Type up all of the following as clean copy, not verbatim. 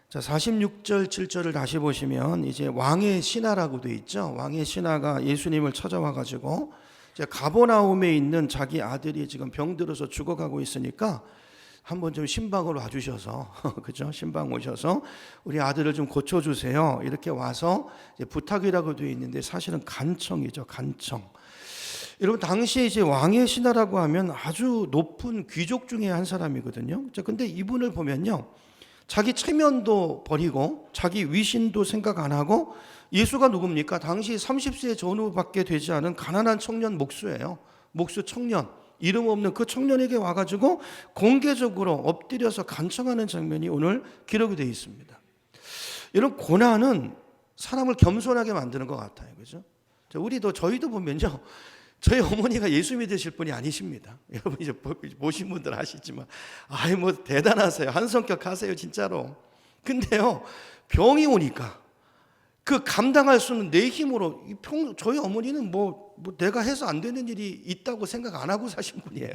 자, 46절, 7절을 다시 보시면 이제 왕의 신하라고 돼 있죠. 왕의 신하가 예수님을 찾아와 가지고 이제 가버나움에 있는 자기 아들이 지금 병들어서 죽어가고 있으니까 한번 좀 신방으로 와주셔서 그죠? 신방 오셔서 우리 아들을 좀 고쳐주세요. 이렇게 와서 이제 부탁이라고 되어 있는데 사실은 간청이죠. 간청. 여러분 당시에 이제 왕의 신하라고 하면 아주 높은 귀족 중에 한 사람이거든요. 자, 근데 이분을 보면요, 자기 체면도 버리고 자기 위신도 생각 안 하고 예수가 누굽니까? 당시 30세 전후밖에 되지 않은 가난한 청년 목수예요. 목수 청년. 이름 없는 그 청년에게 와가지고 공개적으로 엎드려서 간청하는 장면이 오늘 기록이 되어 있습니다. 이런 고난은 사람을 겸손하게 만드는 것 같아요. 그죠? 저희도 보면요, 저희 어머니가 예수 믿으실 분이 아니십니다. 여러분 이제 보신 분들 아시지만, 뭐 대단하세요. 한 성격 하세요, 진짜로. 근데요, 병이 오니까 그 감당할 수는 내 힘으로, 저희 어머니는 뭐 내가 해서 안 되는 일이 있다고 생각 안 하고 사신 분이에요.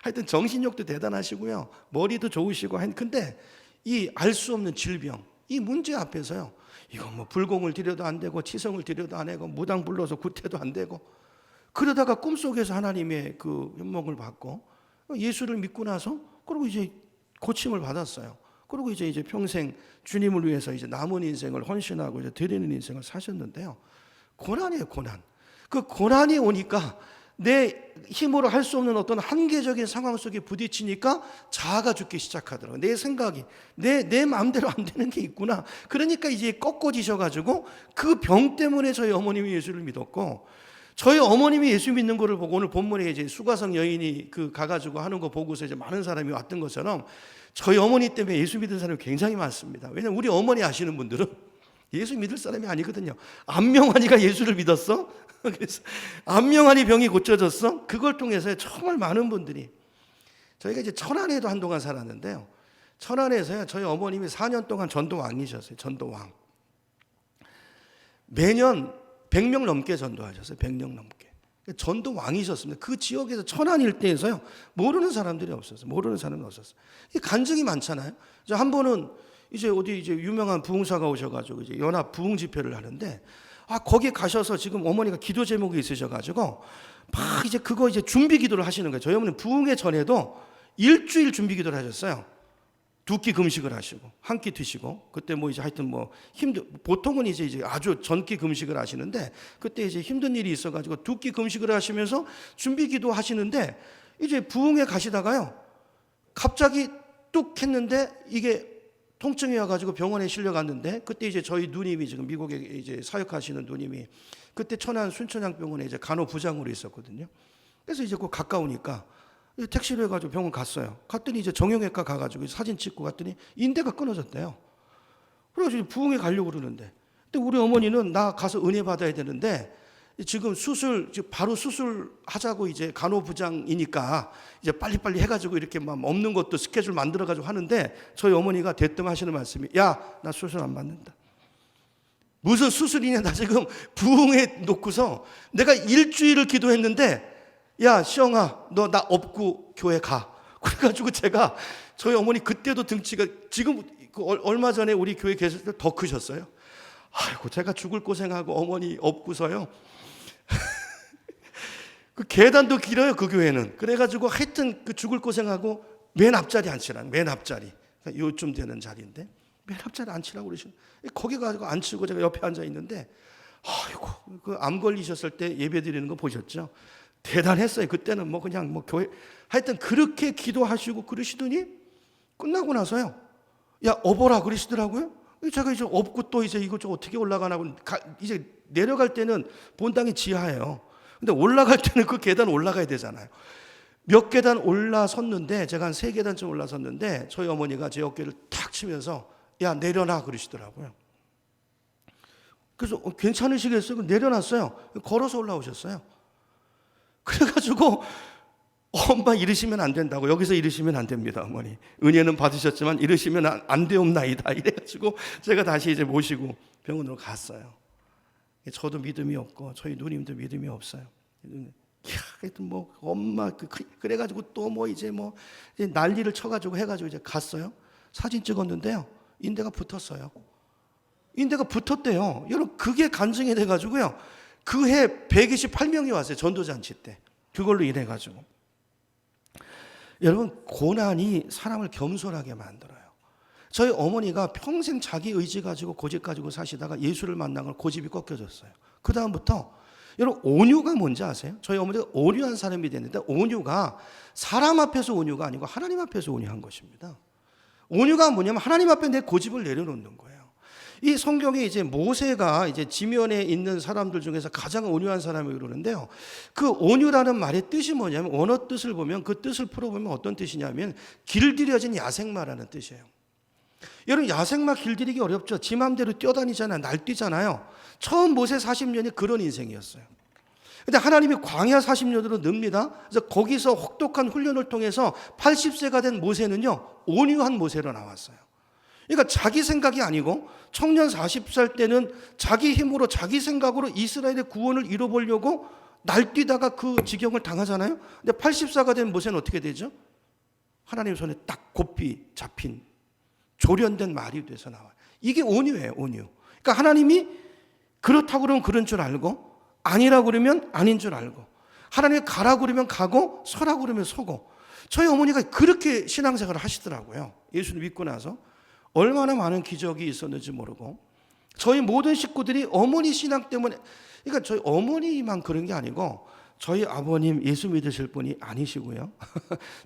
하여튼 정신력도 대단하시고요, 머리도 좋으시고. 근데 이 알 수 없는 질병, 이 문제 앞에서요, 이거 뭐 불공을 드려도 안 되고 치성을 드려도 안 되고 무당 불러서 구태도 안 되고, 그러다가 꿈속에서 하나님의 그 현목을 받고 예수를 믿고 나서, 그리고 이제 고침을 받았어요. 그리고 이제 평생 주님을 위해서 이제 남은 인생을 헌신하고 이제 드리는 인생을 사셨는데요. 고난이에요, 고난. 그 고난이 오니까 내 힘으로 할 수 없는 어떤 한계적인 상황 속에 부딪히니까 자아가 죽기 시작하더라고요. 내 생각이, 내 마음대로 안 되는 게 있구나. 그러니까 이제 꺾어지셔가지고 그 병 때문에 저희 어머님이 예수를 믿었고, 저희 어머님이 예수 믿는 거를 보고 오늘 본문에 이제 수가성 여인이 가가지고 하는 거 보고서 이제 많은 사람이 왔던 것처럼 저희 어머니 때문에 예수 믿은 사람이 굉장히 많습니다. 왜냐면 우리 어머니 아시는 분들은 예수 믿을 사람이 아니거든요. 안명환이가 예수를 믿었어? 그래서 안명환이 병이 고쳐졌어? 그걸 통해서 정말 많은 분들이, 저희가 이제 천안에도 한동안 살았는데요. 천안에서요, 저희 어머님이 4년 동안 전도왕이셨어요. 전도왕. 매년 100명 넘게 전도하셨어요. 100명 넘게. 전도왕이셨습니다. 그 지역에서 천안 일대에서요, 모르는 사람들이 없었어요. 모르는 사람이 없었어요. 간증이 많잖아요. 한 번은 이제 어디 이제 유명한 부흥사가 오셔가지고 이제 연합 부흥 집회를 하는데, 거기 가셔서 지금 어머니가 기도 제목이 있으셔가지고 막 이제 그거 이제 준비 기도를 하시는 거예요. 저희 어머니는 부흥회 전에도 일주일 준비 기도를 하셨어요. 2끼 금식을 하시고 한 끼 드시고, 그때 뭐 이제 하여튼 뭐 보통은 이제 아주 전끼 금식을 하시는데, 그때 이제 힘든 일이 있어가지고 2끼 금식을 하시면서 준비 기도 하시는데, 이제 부흥회 가시다가요, 갑자기 뚝 했는데 이게 통증이 와가지고 병원에 실려갔는데, 그때 이제 저희 누님이 지금 미국에 이제 사역하시는 누님이 그때 천안 순천향병원에 이제 간호부장으로 있었거든요. 그래서 이제 그 가까우니까 택시를 해가지고 병원 갔어요. 갔더니 이제 정형외과 가가지고 사진 찍고 갔더니 인대가 끊어졌대요. 그래가지고 부흥회 가려고 그러는데, 근데 우리 어머니는 나 가서 은혜 받아야 되는데 지금 바로 수술하자고 이제 간호부장이니까 이제 빨리빨리 해가지고 이렇게 막 없는 것도 스케줄 만들어가지고 하는데, 저희 어머니가 대뜸 하시는 말씀이, 야, 나 수술 안 받는다. 무슨 수술이냐, 나 지금 부흥회 놓고서 내가 일주일을 기도했는데, 야, 시영아, 너 나 업고 교회 가. 그래가지고 제가, 저희 어머니 그때도 등치가 지금 얼마 전에 우리 교회 계실 때 더 크셨어요. 아이고, 제가 죽을 고생하고 어머니 업고서요. 그 계단도 길어요, 그 교회는. 그래가지고 하여튼 그 죽을 고생하고 맨 앞자리 앉히라는, 맨 앞자리. 그러니까 요쯤 되는 자리인데 맨 앞자리 앉히라고 그러시는. 거기 가지고 앉히고 제가 옆에 앉아 있는데, 아이고, 그 암 걸리셨을 때 예배 드리는 거 보셨죠? 대단했어요. 그때는 뭐 그냥 뭐 교회, 하여튼 그렇게 기도하시고 그러시더니 끝나고 나서요, 야, 업어라 그러시더라고요. 제가 이제 업고 또 이제 이거 좀 어떻게 올라가나고, 이제 내려갈 때는 본당이 지하예요. 근데 올라갈 때는 그 계단 올라가야 되잖아요. 몇 계단 올라섰는데, 제가 한 3계단쯤 올라섰는데 저희 어머니가 제 어깨를 탁 치면서, 야, 내려놔 그러시더라고요. 그래서 괜찮으시겠어요? 내려놨어요. 걸어서 올라오셨어요. 그래가지고 엄마 이러시면 안 된다고, 여기서 이러시면 안 됩니다, 어머니. 은혜는 받으셨지만 이러시면 안 되옵나이다. 이래가지고 제가 다시 이제 모시고 병원으로 갔어요. 저도 믿음이 없고 저희 누님도 믿음이 없어요. 하여튼 뭐 엄마 그래가지고 또 뭐 이제 뭐 난리를 쳐가지고 해가지고 이제 갔어요. 사진 찍었는데요, 인대가 붙었어요. 인대가 붙었대요. 여러분 그게 간증이 돼가지고요. 그 해 128명이 왔어요. 전도잔치 때. 그걸로 인해 가지고. 여러분 고난이 사람을 겸손하게 만들어요. 저희 어머니가 평생 자기 의지 가지고 고집 가지고 사시다가 예수를 만난 걸 고집이 꺾여졌어요. 그 다음부터 여러분 온유가 뭔지 아세요? 저희 어머니가 온유한 사람이 됐는데 온유가 사람 앞에서 온유가 아니고 하나님 앞에서 온유한 것입니다. 온유가 뭐냐면 하나님 앞에 내 고집을 내려놓는 거예요. 이 성경에 이제 모세가 이제 지면에 있는 사람들 중에서 가장 온유한 사람이라고 그러는데요. 그 온유라는 말의 뜻이 뭐냐면 원어 뜻을 보면 그 뜻을 풀어보면 어떤 뜻이냐면 길들여진 야생마라는 뜻이에요. 여러분 야생마 길들이기 어렵죠. 지 맘대로 뛰어다니잖아요. 날뛰잖아요. 처음 모세 40년이 그런 인생이었어요. 근데 하나님이 광야 40년으로 늡니다. 그래서 거기서 혹독한 훈련을 통해서 80세가 된 모세는요 온유한 모세로 나왔어요. 그러니까 자기 생각이 아니고 청년 40살 때는 자기 힘으로 자기 생각으로 이스라엘의 구원을 이뤄보려고 날뛰다가 그 지경을 당하잖아요. 근데 80세가 된 모세는 어떻게 되죠? 하나님 손에 딱 곱비 잡힌 조련된 말이 돼서 나와요. 이게 온유예요, 온유. 그러니까 하나님이 그렇다고 그러면 그런 줄 알고 아니라고 그러면 아닌 줄 알고 하나님이 가라고 그러면 가고 서라고 그러면 서고 저희 어머니가 그렇게 신앙생활을 하시더라고요. 예수를 믿고 나서 얼마나 많은 기적이 있었는지 모르고 저희 모든 식구들이 어머니 신앙 때문에 그러니까 저희 어머니만 그런 게 아니고 저희 아버님 예수 믿으실 분이 아니시고요.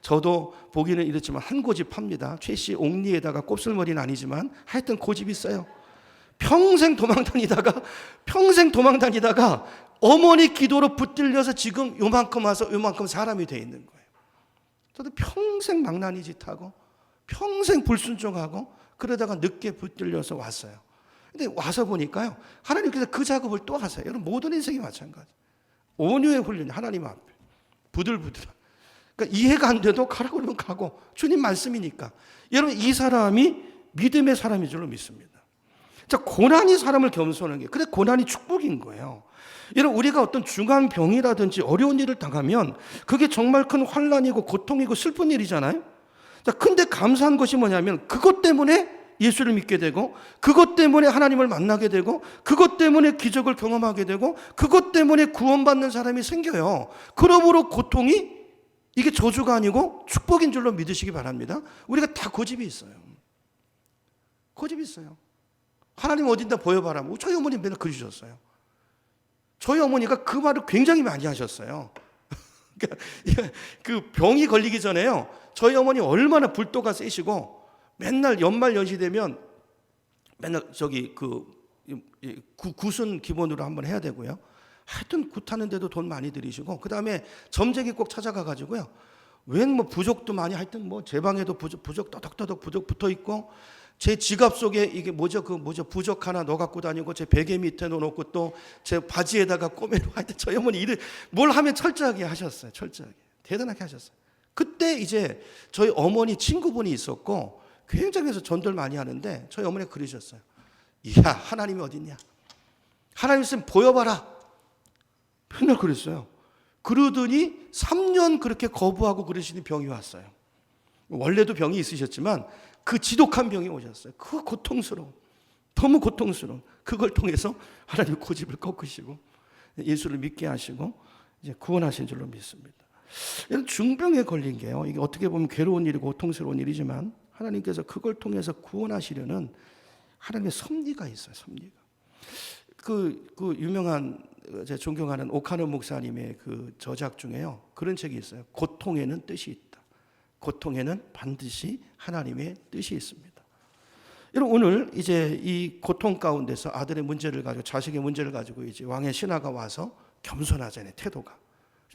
저도 보기는 이렇지만 한 고집합니다. 최씨 옥리에다가 곱슬머리는 아니지만 하여튼 고집이 있어요. 평생 도망 다니다가 어머니 기도로 붙들려서 지금 요만큼 와서 요만큼 사람이 돼 있는 거예요. 저도 평생 망나니 짓하고 평생 불순종하고 그러다가 늦게 붙들려서 왔어요. 근데 와서 보니까요. 하나님께서 그 작업을 또 하세요. 여러분 모든 인생이 마찬가지. 온유의 훈련이 하나님 앞에 부들부들. 그러니까 이해가 안 돼도 가라고 그러면 가고 주님 말씀이니까. 여러분 이 사람이 믿음의 사람인 줄로 믿습니다. 자, 고난이 사람을 겸손하게. 근데 고난이 축복인 거예요. 여러분 우리가 어떤 중한 병이라든지 어려운 일을 당하면 그게 정말 큰 환난이고 고통이고 슬픈 일이잖아요. 자, 근데 감사한 것이 뭐냐면 그것 때문에 예수를 믿게 되고 그것 때문에 하나님을 만나게 되고 그것 때문에 기적을 경험하게 되고 그것 때문에 구원받는 사람이 생겨요. 그러므로 고통이 이게 저주가 아니고 축복인 줄로 믿으시기 바랍니다. 우리가 다 고집이 있어요. 고집이 있어요. 하나님 어딘가 보여봐라. 저희 어머니 맨날 그러셨어요. 저희 어머니가 그 말을 굉장히 많이 하셨어요. 그 병이 걸리기 전에요. 저희 어머니 얼마나 불도가 세시고 맨날 연말 연시 되면 맨날 저기 굿은 기본으로 한번 해야 되고요. 하여튼 굿하는데도 돈 많이 들이시고 그 다음에 점쟁이 꼭 찾아가 가지고요. 웬 뭐 부족도 많이 하여튼 뭐 제 방에도 부족 떠덕떠덕 부족 붙어 있고 제 지갑 속에 이게 뭐죠 부적 하나 넣어 갖고 다니고 제 베개 밑에 넣어놓고 또 제 바지에다가 꼬매고 하여튼 저희 어머니 일을 뭘 하면 철저하게 하셨어요. 철저하게 대단하게 하셨어요. 그때 이제 저희 어머니 친구분이 있었고 굉장해서 전도를 많이 하는데 저희 어머니가 그러셨어요. 이야 하나님이 어딨냐? 하나님 있으면 보여봐라. 맨날 그랬어요. 그러더니 3년 그렇게 거부하고 그러시는 병이 왔어요. 원래도 병이 있으셨지만 그 지독한 병이 오셨어요. 그 고통스러운 너무 고통스러운 그걸 통해서 하나님 고집을 꺾으시고 예수를 믿게 하시고 이제 구원하신 줄로 믿습니다. 이런 중병에 걸린 게요. 이게 어떻게 보면 괴로운 일이고 고통스러운 일이지만 하나님께서 그걸 통해서 구원하시려는 하나님의 섭리가 있어요. 섭리가. 그 유명한 제 존경하는 오카노 목사님의 그 저작 중에요. 그런 책이 있어요. 고통에는 뜻이 있다. 고통에는 반드시 하나님의 뜻이 있습니다. 여러분 오늘 이제 이 고통 가운데서 아들의 문제를 가지고 자식의 문제를 가지고 이제 왕의 신하가 와서 겸손하잖아요. 태도가.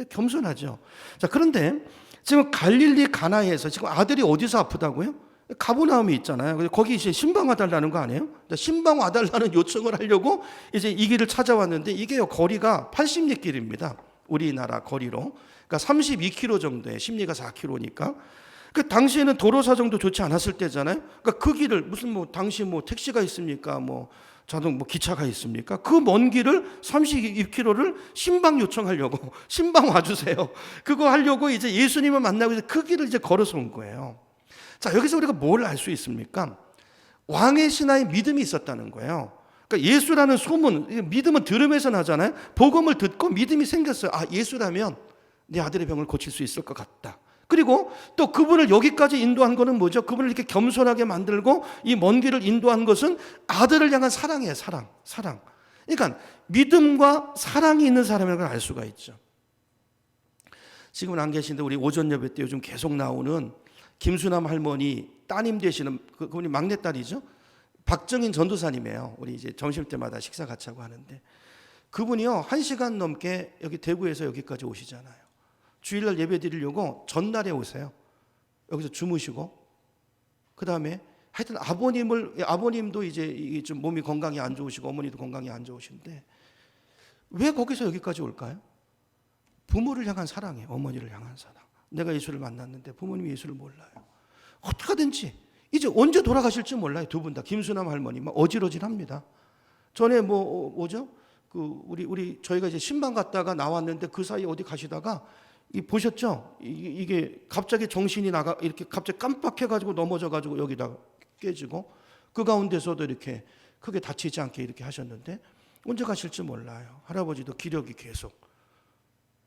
겸손하죠. 자, 그런데 지금 갈릴리 가나에서 지금 아들이 어디서 아프다고요? 가버나움이 있잖아요. 거기 이제 신방 와달라는 거 아니에요? 신방 와달라는 요청을 하려고 이제 이 길을 찾아왔는데 이게요 거리가 80리 길입니다. 우리나라 거리로. 그러니까 32km 정도에 심리가 4km니까. 그 당시에는 도로 사정도 좋지 않았을 때잖아요. 그러니까 그 길을 무슨 뭐 당시 뭐 택시가 있습니까? 뭐 자동 뭐 기차가 있습니까? 그 먼 길을 32km를 신방 요청하려고 신방 와주세요. 그거 하려고 이제 예수님을 만나고 그 길을 이제 걸어서 온 거예요. 자, 여기서 우리가 뭘 알 수 있습니까? 왕의 신하의 믿음이 있었다는 거예요. 그러니까 예수라는 소문, 믿음은 들으면서 나잖아요. 복음을 듣고 믿음이 생겼어요. 아, 예수라면 내 아들의 병을 고칠 수 있을 것 같다. 그리고 또 그분을 여기까지 인도한 거는 뭐죠? 그분을 이렇게 겸손하게 만들고 이 먼 길을 인도한 것은 아들을 향한 사랑이에요. 사랑. 그러니까 믿음과 사랑이 있는 사람이라는 걸 알 수가 있죠. 지금은 안 계신데 우리 오전 예배 때 요즘 계속 나오는 김수남 할머니 따님 되시는 그분이 막내딸이죠. 박정인 전도사님이에요. 우리 이제 점심 때마다 식사 같이 하고 하는데 그분이요 1시간 넘게 여기 대구에서 여기까지 오시잖아요. 주일날 예배 드리려고 전날에 오세요. 여기서 주무시고 그 다음에 하여튼 아버님도 이제 좀 몸이 건강이 안 좋으시고 어머니도 건강이 안 좋으신데 왜 거기서 여기까지 올까요? 부모를 향한 사랑이에요. 어머니를 향한 사랑. 내가 예수를 만났는데 부모님이 예수를 몰라요. 어떻게든지 이제 언제 돌아가실지 몰라요. 두 분 다. 김수남 할머니 막 어질어질합니다. 전에 뭐죠? 우리 저희가 이제 신방 갔다가 나왔는데 그 사이에 어디 가시다가 보셨죠? 이게 갑자기 정신이 나가 이렇게 갑자기 깜빡해가지고 넘어져가지고 여기다가 깨지고 그 가운데서도 이렇게 크게 다치지 않게 이렇게 하셨는데 언제 가실지 몰라요. 할아버지도 기력이 계속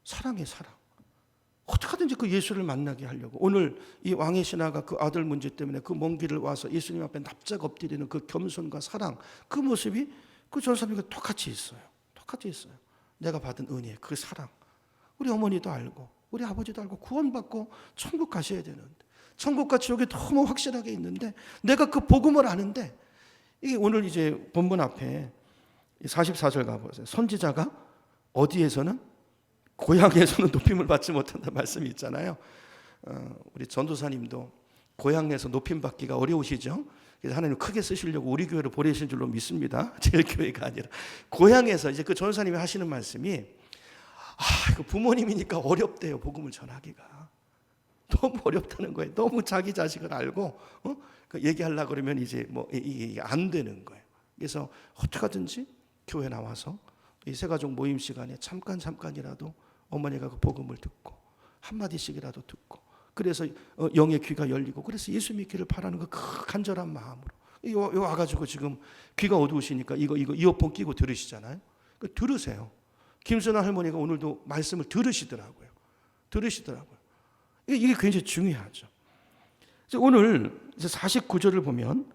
사랑의 사랑. 어떻게든지 그 예수를 만나게 하려고 오늘 이 왕의 신하가 그 아들 문제 때문에 그 먼 길을 와서 예수님 앞에 납작 엎드리는 그 겸손과 사랑 그 모습이 그 전사님과 똑같이 있어요. 똑같이 있어요. 내가 받은 은혜 그 사랑 우리 어머니도 알고 우리 아버지도 알고 구원받고 천국 가셔야 되는데 천국과 지옥이 너무 확실하게 있는데 내가 그 복음을 아는데 이게 오늘 이제 본문 앞에 44절 가보세요. 선지자가 어디에서는 고향에서는 높임을 받지 못한다는 말씀이 있잖아요. 우리 전도사님도 고향에서 높임 받기가 어려우시죠. 그래서 하나님 크게 쓰시려고 우리 교회로 보내신 줄로 믿습니다. 제 교회가 아니라 고향에서 이제 그 전도사님이 하시는 말씀이 그 부모님이니까 어렵대요. 복음을 전하기가 너무 어렵다는 거예요. 너무 자기 자식을 알고 얘기하려고 그러면 이제 이게 안 되는 거예요. 그래서 어떻게든지 교회 나와서 이 새가족 모임 시간에 잠깐이라도 어머니가 그 복음을 듣고 한마디씩이라도 듣고 그래서 영의 귀가 열리고 그래서 예수 믿기를 바라는 그 간절한 마음으로 와가지고 지금 귀가 어두우시니까 이거 이어폰 끼고 들으시잖아요. 들으세요. 김순아 할머니가 오늘도 말씀을 들으시더라고요. 이게 굉장히 중요하죠. 오늘 49절을 보면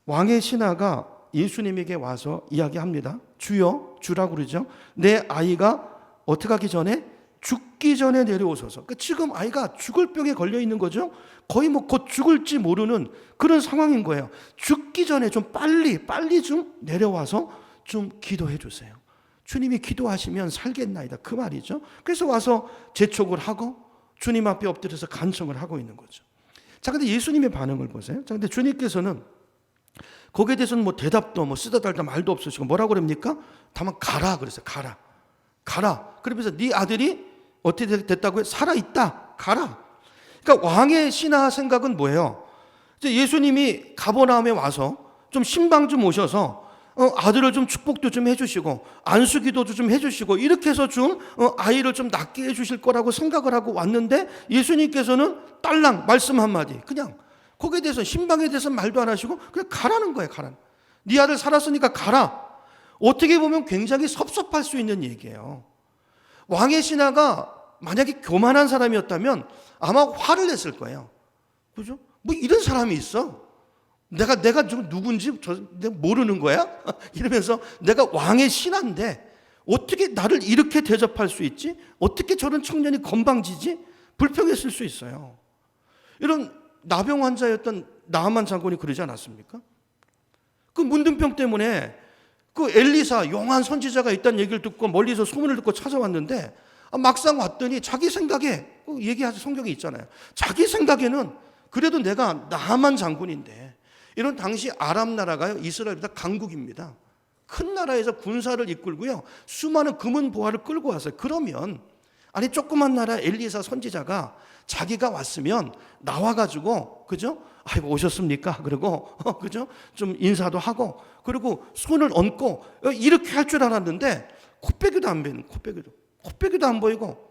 왕의 신하가 예수님에게 와서 이야기합니다. 주라고 그러죠. 내 아이가 어떻게 하기 전에 죽기 전에 내려오소서. 그러니까 지금 아이가 죽을 병에 걸려 있는 거죠. 거의 곧 죽을지 모르는 그런 상황인 거예요. 죽기 전에 좀 빨리 좀 내려와서 좀 기도해 주세요. 주님이 기도하시면 살겠나이다 그 말이죠. 그래서 와서 재촉을 하고 주님 앞에 엎드려서 간청을 하고 있는 거죠. 자, 근데 예수님의 반응을 보세요. 자, 근데 주님께서는 거기에 대해서는 대답도 쓰다 달다 말도 없으시고 뭐라고 그럽니까? 다만 가라 그랬어요. 가라. 그러면서 네 아들이 어떻게 됐다고요? 살아있다. 가라. 그러니까 왕의 신하 생각은 뭐예요? 이제 예수님이 가버나움에 와서 좀 신방 좀 오셔서 아들을 좀 축복도 좀 해주시고 안수기도도 좀 해주시고 이렇게 해서 좀 아이를 좀 낫게 해주실 거라고 생각을 하고 왔는데 예수님께서는 딸랑 말씀 한마디 그냥 거기에 대해서 신방에 대해서 말도 안 하시고 그냥 가라는 거예요. 네 아들 살았으니까 가라. 어떻게 보면 굉장히 섭섭할 수 있는 얘기예요. 왕의 신하가 만약에 교만한 사람이었다면 아마 화를 냈을 거예요. 그죠? 이런 사람이 있어. 내가 좀 누군지 내가 모르는 거야? 이러면서 내가 왕의 신하인데 어떻게 나를 이렇게 대접할 수 있지? 어떻게 저런 청년이 건방지지? 불평했을 수 있어요. 이런 나병 환자였던 나아만 장군이 그러지 않았습니까? 그 문둥병 때문에 그 엘리사 용한 선지자가 있다는 얘기를 듣고 멀리서 소문을 듣고 찾아왔는데 막상 왔더니 자기 생각에 얘기하지 성경에 있잖아요. 자기 생각에는 그래도 내가 나아만 장군인데 이런 당시 아람 나라가요 이스라엘보다 강국입니다. 큰 나라에서 군사를 이끌고요 수많은 금은 보화를 끌고 왔어요. 그러면 아니 조그만 나라 엘리사 선지자가 자기가 왔으면 나와가지고 그죠? 아이고 오셨습니까? 그리고 그죠? 좀 인사도 하고 그리고 손을 얹고 이렇게 할 줄 알았는데 코빼기도 안 보이는 코빼기도 안 보이고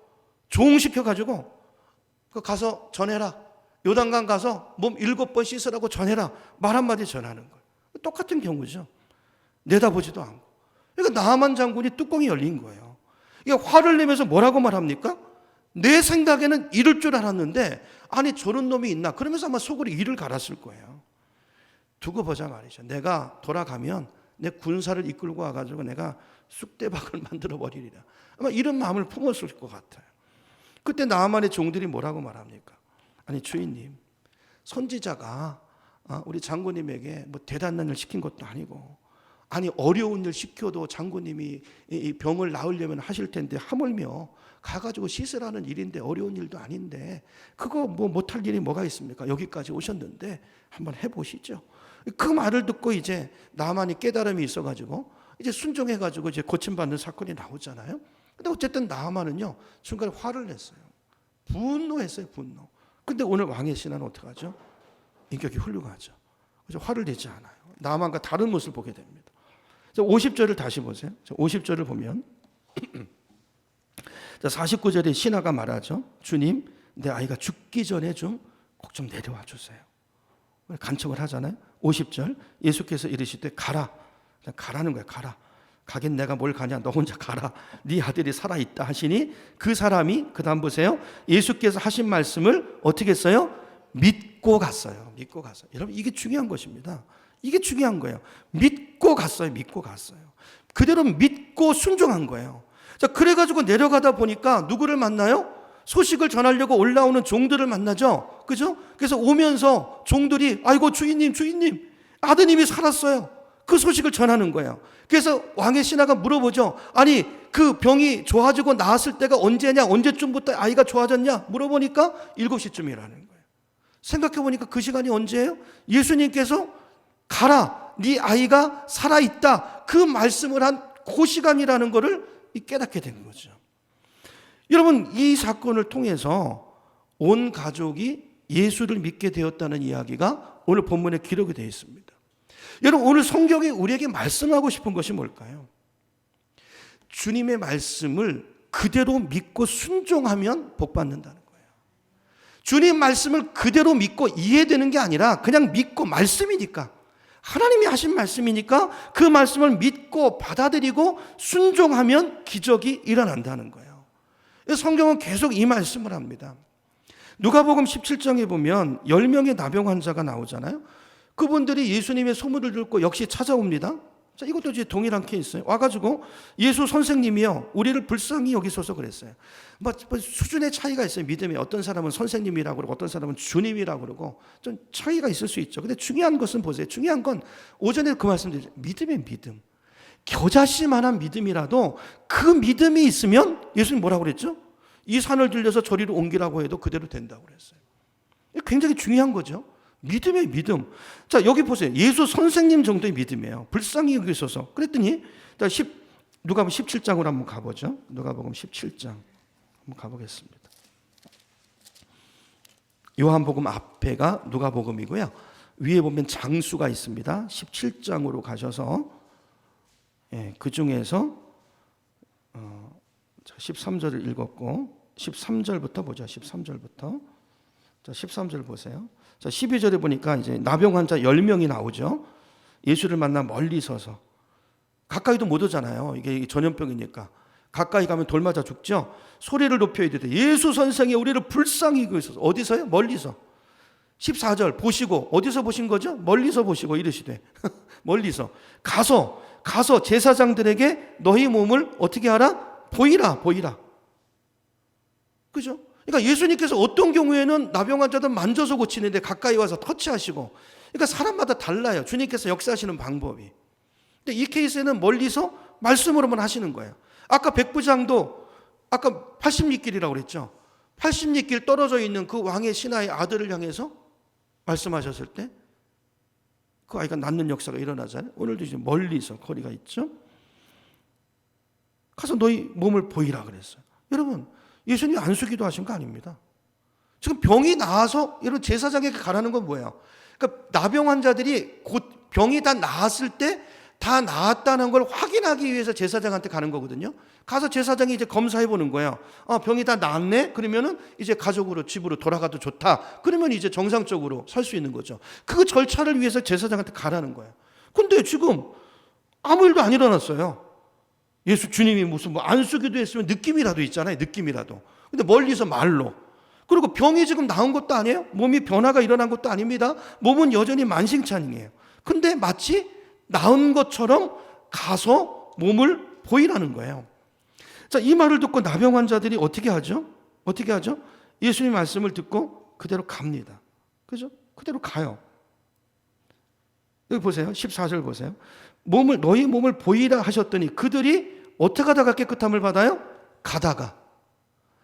조응시켜가지고 가서 전해라. 요단강 가서 몸 7번 씻으라고 전해라. 말 한마디 전하는 거예요. 똑같은 경우죠. 내다보지도 않고. 그러니까 나만 장군이 뚜껑이 열린 거예요. 이게 화를 내면서 뭐라고 말합니까? 내 생각에는 이럴 줄 알았는데 아니 저런 놈이 있나? 그러면서 아마 속으로 이를 갈았을 거예요. 두고 보자 말이죠. 내가 돌아가면 내 군사를 이끌고 와가지고 내가 쑥대박을 만들어 버리리라. 아마 이런 마음을 품었을 것 같아요. 그때 나아만의 종들이 뭐라고 말합니까? 아니 주인님, 선지자가 우리 장군님에게 뭐 대단한 일 시킨 것도 아니고, 아니 어려운 일 시켜도 장군님이 이 병을 나으려면 하실 텐데 하물며 가가지고 씻으라는 일인데 어려운 일도 아닌데 그거 뭐 못할 일이 뭐가 있습니까? 여기까지 오셨는데 한번 해보시죠. 그 말을 듣고 이제 나만이 깨달음이 있어가지고 이제 순종해가지고 이제 고침받는 사건이 나오잖아요. 근데 어쨌든 나만은요 순간에 화를 냈어요. 분노했어요, 분노. 근데 오늘 왕의 신하는 어떻게 하죠? 인격이 훌륭하죠. 그래서 화를 내지 않아요. 나만과 다른 모습을 보게 됩니다. 50절을 다시 보세요. 50절을 보면 49절에 신하가 말하죠. 주님, 내 아이가 죽기 전에 좀 꼭 좀 내려와 주세요. 간청을 하잖아요. 50절 예수께서 이르시되 가라. 그냥 가라는 거예요. 가라. 가긴 내가 뭘 가냐. 너 혼자 가라. 네 아들이 살아있다 하시니 그 사람이 그 다음 보세요. 예수께서 하신 말씀을 어떻게 했어요? 믿고 갔어요. 믿고 갔어요. 여러분 이게 중요한 것입니다. 이게 중요한 거예요. 믿고 갔어요. 믿고 갔어요. 그대로 믿고 순종한 거예요. 자, 그래가지고 내려가다 보니까 누구를 만나요? 소식을 전하려고 올라오는 종들을 만나죠. 그죠? 그래서 오면서 종들이 아이고 주인님, 주인님, 아드님이 살았어요. 그 소식을 전하는 거예요. 그래서 왕의 신하가 물어보죠. 아니 그 병이 좋아지고 나았을 때가 언제냐? 언제쯤부터 아이가 좋아졌냐? 물어보니까 7시쯤이라는 거예요. 생각해보니까 그 시간이 언제예요? 예수님께서 가라, 네 아이가 살아있다, 그 말씀을 한 그 시간이라는 것을 깨닫게 된 거죠. 여러분 이 사건을 통해서 온 가족이 예수를 믿게 되었다는 이야기가 오늘 본문에 기록이 되어 있습니다. 여러분 오늘 성경이 우리에게 말씀하고 싶은 것이 뭘까요? 주님의 말씀을 그대로 믿고 순종하면 복 받는다는 거예요. 주님 말씀을 그대로 믿고 이해되는 게 아니라 그냥 믿고, 말씀이니까 하나님이 하신 말씀이니까 그 말씀을 믿고 받아들이고 순종하면 기적이 일어난다는 거예요. 성경은 계속 이 말씀을 합니다. 누가복음 17장에 보면 10명의 나병 환자가 나오잖아요. 그분들이 예수님의 소문을 듣고 역시 찾아옵니다. 자, 이것도 이제 동일한 케이스예요. 와가지고 예수 선생님이요, 우리를 불쌍히 여기소서 그랬어요. 뭐 수준의 차이가 있어요. 믿음에 어떤 사람은 선생님이라고 그러고 어떤 사람은 주님이라고 그러고 좀 차이가 있을 수 있죠. 근데 중요한 것은 보세요. 중요한 건 오전에 그 말씀드렸죠. 믿음의 믿음. 겨자씨만한 믿음이라도 그 믿음이 있으면 예수님 뭐라고 그랬죠? 이 산을 들려서 저리로 옮기라고 해도 그대로 된다고 그랬어요. 굉장히 중요한 거죠. 믿음의 믿음. 자, 여기 보세요. 예수 선생님 정도의 믿음이에요. 불쌍히 여기소서. 그랬더니 누가복음 17장으로 한번 가보죠. 누가복음 17장 한번 가보겠습니다. 요한복음 앞에가 누가복음이고요. 위에 보면 장수가 있습니다. 17장으로 가셔서 그 중에서 13절을 읽었고 13절부터 보죠. 13절부터. 자, 13절 보세요. 자, 12절에 보니까 이제 나병 환자 10명이 나오죠. 예수를 만나 멀리 서서. 가까이도 못 오잖아요. 이게 전염병이니까. 가까이 가면 돌 맞아 죽죠. 소리를 높여야 돼. 예수 선생이 우리를 불쌍히 여기소서. 어디서요? 멀리서. 14절 보시고, 어디서 보신 거죠? 멀리서 보시고 이르시되 멀리서 가서 제사장들에게 너희 몸을 어떻게 하라? 보이라. 그죠? 그러니까 예수님께서 어떤 경우에는 나병 환자들 만져서 고치는데 가까이 와서 터치하시고, 그러니까 사람마다 달라요. 주님께서 역사하시는 방법이. 근데 이 케이스에는 멀리서 말씀으로만 하시는 거예요. 아까 백부장도 아까 80리길이라고 그랬죠. 80리길 떨어져 있는 그 왕의 신하의 아들을 향해서 말씀하셨을 때 그 아이가 낫는 역사가 일어나잖아요. 오늘도 이제 멀리서 거리가 있죠. 가서 너희 몸을 보이라 그랬어요. 여러분 예수님이 안수기도 하신 거 아닙니다. 지금 병이 나아서 여러분 제사장에게 가라는 건 뭐예요? 그러니까 나병 환자들이 곧 병이 다 나았을 때 다 나았다는 걸 확인하기 위해서 제사장한테 가는 거거든요. 가서 제사장이 이제 검사해 보는 거예요. 병이 다 나았네? 그러면은 이제 가족으로 집으로 돌아가도 좋다. 그러면 이제 정상적으로 살 수 있는 거죠. 그 절차를 위해서 제사장한테 가라는 거예요. 근데 지금 아무 일도 안 일어났어요. 예수 주님이 무슨 뭐 안수기도 했으면 느낌이라도 있잖아요. 느낌이라도. 근데 멀리서 말로. 그리고 병이 지금 나은 것도 아니에요. 몸이 변화가 일어난 것도 아닙니다. 몸은 여전히 만신창이에요. 근데 마치 나은 것처럼 가서 몸을 보이라는 거예요. 자, 이 말을 듣고 나병 환자들이 어떻게 하죠? 어떻게 하죠? 예수님 말씀을 듣고 그대로 갑니다. 그죠? 그대로 가요. 여기 보세요. 14절 보세요. 너희 몸을 보이라 하셨더니 그들이 어떻게 하다가 깨끗함을 받아요? 가다가.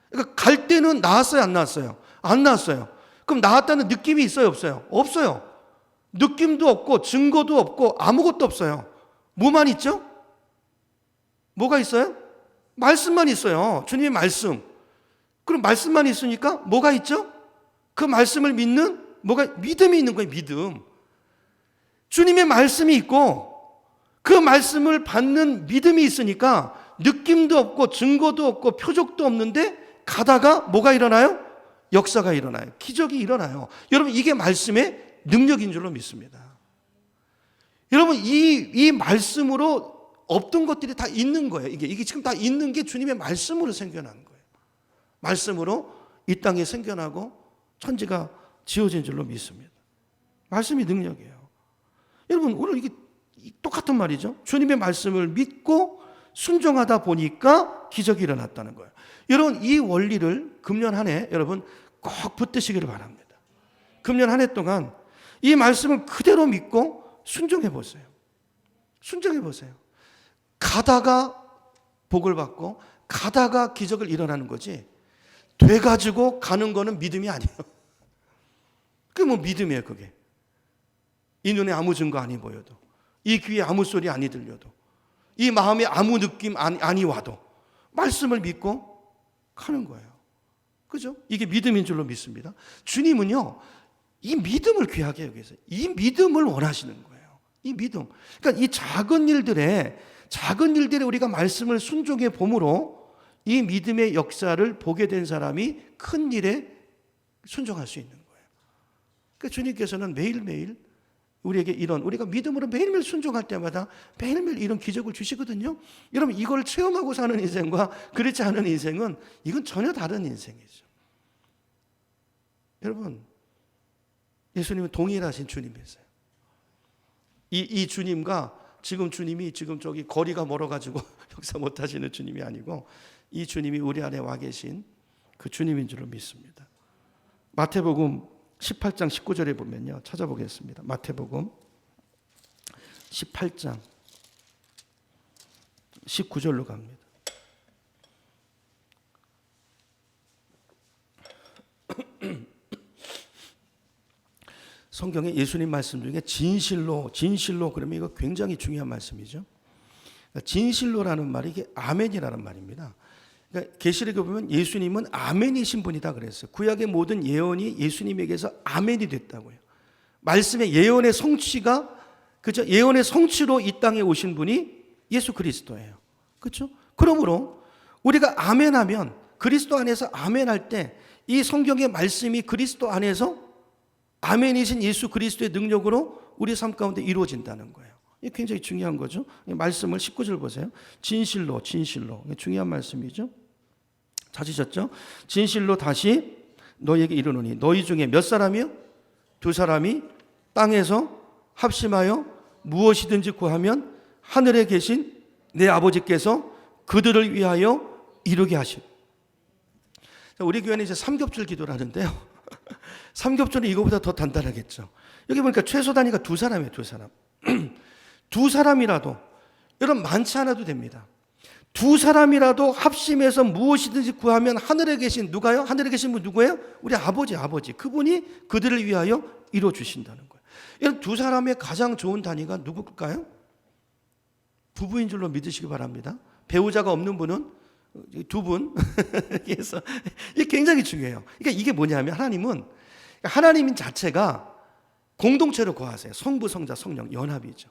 그러니까 갈 때는 나았어요, 안 나았어요? 안 나았어요. 그럼 나았다는 느낌이 있어요, 없어요? 없어요. 느낌도 없고 증거도 없고 아무것도 없어요. 뭐만 있죠? 뭐가 있어요? 말씀만 있어요. 주님의 말씀. 그럼 말씀만 있으니까 뭐가 있죠? 그 말씀을 믿는 믿음이 있는 거예요. 믿음. 주님의 말씀이 있고 그 말씀을 받는 믿음이 있으니까 느낌도 없고 증거도 없고 표적도 없는데 가다가 뭐가 일어나요? 역사가 일어나요. 기적이 일어나요. 여러분, 이게 말씀의 능력인 줄로 믿습니다. 여러분, 이 말씀으로 없던 것들이 다 있는 거예요. 이게 지금 다 있는 게 주님의 말씀으로 생겨난 거예요. 말씀으로 이 땅에 생겨나고 천지가 지어진 줄로 믿습니다. 말씀이 능력이에요. 여러분, 오늘 이게 똑같은 말이죠. 주님의 말씀을 믿고 순종하다 보니까 기적이 일어났다는 거예요. 여러분, 이 원리를 금년 한 해 여러분 꼭 붙드시기를 바랍니다. 금년 한 해 동안 이 말씀을 그대로 믿고 순종해 보세요. 순종해 보세요. 가다가 복을 받고 가다가 기적을 일어나는 거지, 돼가지고 가는 거는 믿음이 아니에요. 그게 뭐 믿음이에요, 그게. 이 눈에 아무 증거 아니 보여도, 이 귀에 아무 소리 아니 들려도, 이 마음에 아무 느낌 아니 와도 말씀을 믿고 가는 거예요. 그죠? 이게 믿음인 줄로 믿습니다. 주님은요, 이 믿음을 귀하게 여기서 이 믿음을 원하시는 거예요. 이 믿음. 그러니까 이 작은 일들에 우리가 말씀을 순종해 봄으로 이 믿음의 역사를 보게 된 사람이 큰 일에 순종할 수 있는 거예요. 그러니까 주님께서는 매일매일 우리에게 우리가 믿음으로 매일매일 순종할 때마다 매일매일 이런 기적을 주시거든요. 여러분, 이걸 체험하고 사는 인생과 그렇지 않은 인생은 이건 전혀 다른 인생이죠. 여러분, 예수님은 동일하신 주님이세요. 이 주님과 주님이 저기 거리가 멀어가지고 역사 못하시는 주님이 아니고, 이 주님이 우리 안에 와 계신 그 주님인 줄로 믿습니다. 마태복음 18장 19절에 보면요, 찾아보겠습니다. 마태복음 18장 19절로 갑니다. 성경에 예수님 말씀 중에 진실로 그러면 이거 굉장히 중요한 말씀이죠. 진실로라는 말이 이게 아멘이라는 말입니다. 그러니까 계시록에 보면 예수님은 아멘이신 분이다 그랬어요. 구약의 모든 예언이 예수님에게서 아멘이 됐다고요. 말씀의 예언의 성취가, 그죠? 예언의 성취로 이 땅에 오신 분이 예수 그리스도예요. 그렇죠? 그러므로 우리가 아멘하면, 그리스도 안에서 아멘할 때 이 성경의 말씀이 그리스도 안에서 아멘이신 예수 그리스도의 능력으로 우리 삶 가운데 이루어진다는 거예요. 이게 굉장히 중요한 거죠. 말씀을 19절 보세요. 진실로 중요한 말씀이죠. 찾으셨죠? 진실로 다시 너희에게 이르노니 너희 중에 몇 사람이요? 2사람이 땅에서 합심하여 무엇이든지 구하면 하늘에 계신 내 아버지께서 그들을 위하여 이루게 하시고. 우리 교회는 이제 삼겹줄 기도를 하는데요. 삼겹줄은 이거보다 더 단단하겠죠. 여기 보니까 최소 단위가 2사람이에요. 2사람. 2사람이라도, 여러분 많지 않아도 됩니다. 2사람이라도 합심해서 무엇이든지 구하면 하늘에 계신, 누가요? 하늘에 계신 분 누구예요? 우리 아버지. 그분이 그들을 위하여 이루어 주신다는 거예요. 여러분, 2사람의 가장 좋은 단위가 누굴까요? 부부인 줄로 믿으시기 바랍니다. 배우자가 없는 분은 2분. 그래서 이게 굉장히 중요해요. 그러니까 이게 뭐냐면, 하나님 자체가 공동체로 거하세요. 성부, 성자, 성령 연합이죠.